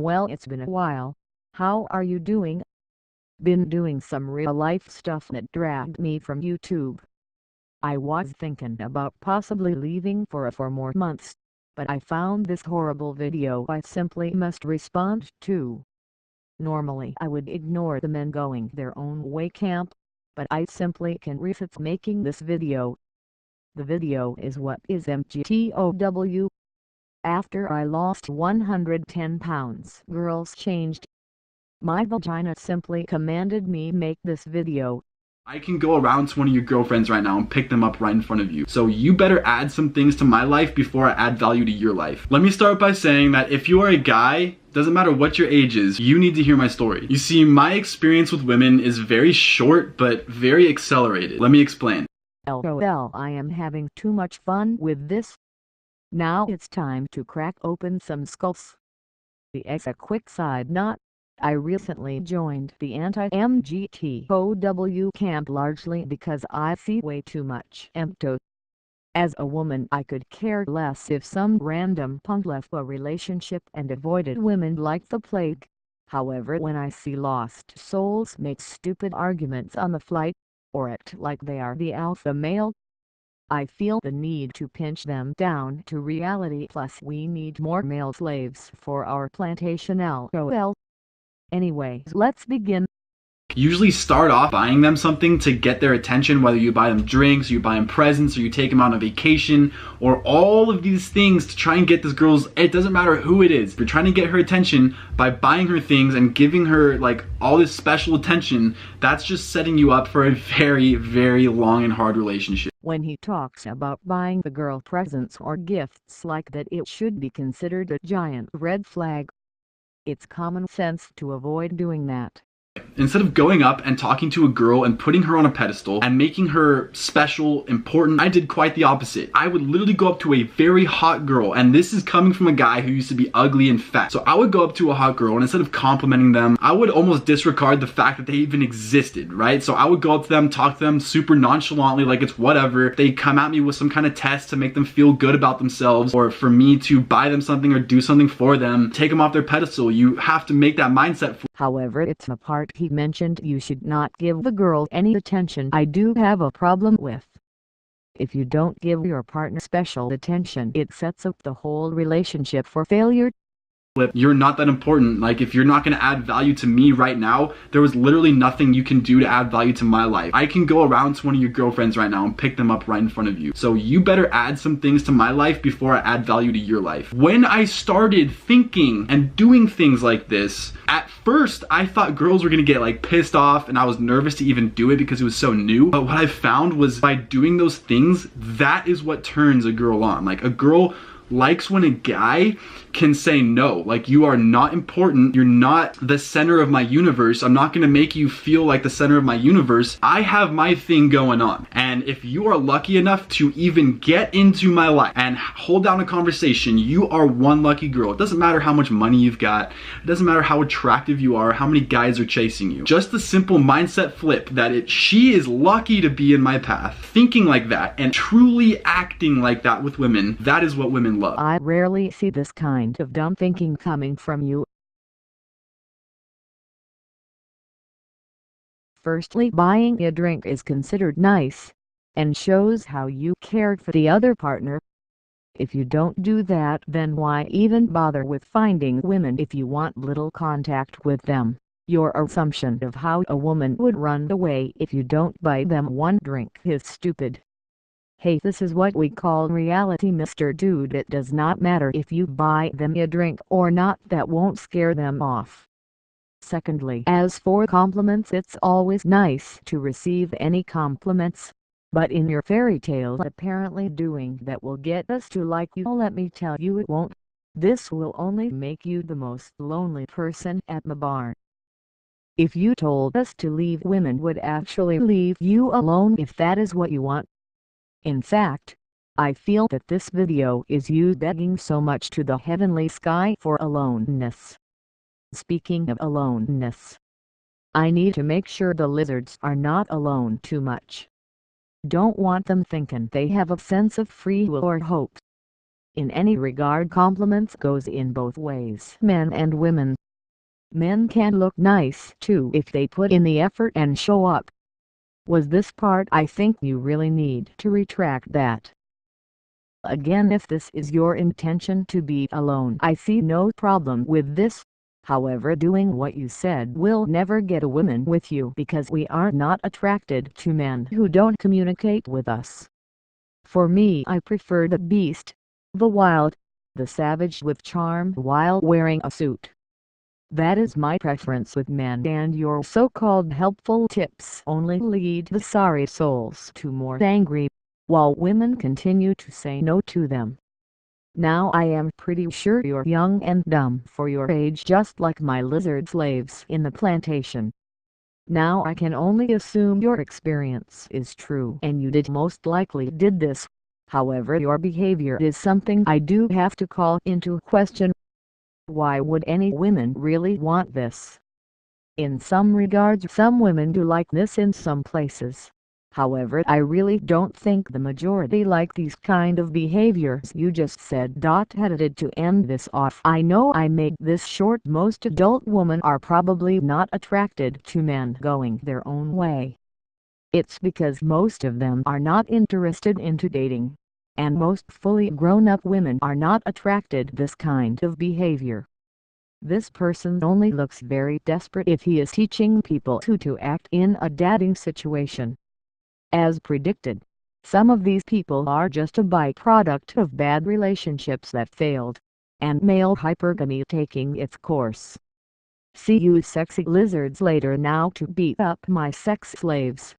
Well, it's been a while. How are you doing? Been doing some real life stuff that dragged me from YouTube. I was thinking about possibly leaving for 4 more months, but I found this horrible video I simply must respond to. Normally I would ignore the men going their own way camp, but I simply can't resist making this video. The video is what is Mgtow. After I lost 110 pounds, girls changed. My vagina simply commanded me make this video. I can go around to one of your girlfriends right now and pick them up right in front of you. So you better add some things to my life before I add value to your life. Let me start by saying that if you are a guy, doesn't matter what your age is, you need to hear my story. You see, my experience with women is very short, but very accelerated. Let me explain. LOL, I am having too much fun with this. Now it's time to crack open some skulls. As a quick side note, I recently joined the Anti Mgtow camp largely because I see way too much Mgtow. As a woman, I could care less if some random punk left a relationship and avoided women like the plague. However, when I see lost souls make stupid arguments on the flight, or act like they are the alpha male, I feel the need to pinch them down to reality. Plus we need more male slaves for our plantation. LOL. Anyways, let's begin. Usually start off buying them something to get their attention, whether you buy them drinks, or you buy them presents, or you take them on a vacation, or all of these things to try and get this girl's, it doesn't matter who it is, you're trying to get her attention by buying her things and giving her like all this special attention. That's just setting you up for a very, very long and hard relationship. When he talks about buying the girl presents or gifts like that, it should be considered a giant red flag. It's common sense to avoid doing that. Instead of going up and talking to a girl and putting her on a pedestal and making her special, important, I did quite the opposite. I would literally go up to a very hot girl, and this is coming from a guy who used to be ugly and fat. So I would go up to a hot girl, and instead of complimenting them, I would almost disregard the fact that they even existed, right? So I would go up to them, talk to them super nonchalantly like it's whatever. They come at me with some kind of test to make them feel good about themselves, or for me to buy them something or do something for them, take them off their pedestal. You have to make that mindset. However, it's a part he mentioned you should not give the girl any attention I do have a problem with. If you don't give your partner special attention, it sets up the whole relationship for failure. You're not that important. Like, if you're not going to add value to me right now, there was literally nothing you can do to add value to my life. I can go around to one of your girlfriends right now and pick them up right in front of you. So you better add some things to my life before I add value to your life. When I started thinking and doing things like this, at first I thought girls were going to get like pissed off, and I was nervous to even do it because it was so new. But what I found was by doing those things, that is what turns a girl on. Like, a girl likes when a guy can say no. Like, you are not important, you're not the center of my universe, I'm not gonna make you feel like the center of my universe. I have my thing going on, and if you are lucky enough to even get into my life and hold down a conversation, you are one lucky girl. It doesn't matter how much money you've got, it doesn't matter how attractive you are, how many guys are chasing you. Just the simple mindset flip that she is lucky to be in my path. Thinking like that and truly acting like that with women, that is what women love. I rarely see this kind of dumb thinking coming from you. Firstly, buying a drink is considered nice, and shows how you care for the other partner. If you don't do that, then why even bother with finding women if you want little contact with them? Your assumption of how a woman would run away if you don't buy them one drink is stupid. Hey, this is what we call reality, Mr. Dude. It does not matter if you buy them a drink or not, that won't scare them off. Secondly, as for compliments, it's always nice to receive any compliments. But in your fairy tale apparently doing that will get us to like you, let me tell you it won't. This will only make you the most lonely person at the bar. If you told us to leave, women would actually leave you alone if that is what you want. In fact, I feel that this video is you begging so much to the heavenly sky for aloneness. Speaking of aloneness, I need to make sure the lizards are not alone too much. Don't want them thinking they have a sense of free will or hope. In any regard, compliments goes in both ways, men and women. Men can look nice too if they put in the effort and show up. Was this part? I think you really need to retract that. Again, if this is your intention to be alone, I see no problem with this. However, doing what you said will never get a woman with you because we are not attracted to men who don't communicate with us. For me, I prefer the beast, the wild, the savage with charm while wearing a suit. That is my preference with men, and your so-called helpful tips only lead the sorry souls to more angry, while women continue to say no to them. Now I am pretty sure you're young and dumb for your age, just like my lizard slaves in the plantation. Now I can only assume your experience is true and you did most likely did this. However, your behavior is something I do have to call into question. Why would any women really want this? In some regards, some women do like this in some places. However, I really don't think the majority like these kind of behaviors you just said. Headed to end this off, I know I made this short. Most adult women are probably not attracted to men going their own way. It's because most of them are not interested into dating, and most fully grown-up women are not attracted this kind of behavior. This person only looks very desperate if he is teaching people to act in a dating situation. As predicted, some of these people are just a byproduct of bad relationships that failed, and male hypergamy taking its course. See you sexy lizards later. Now to beat up my sex slaves.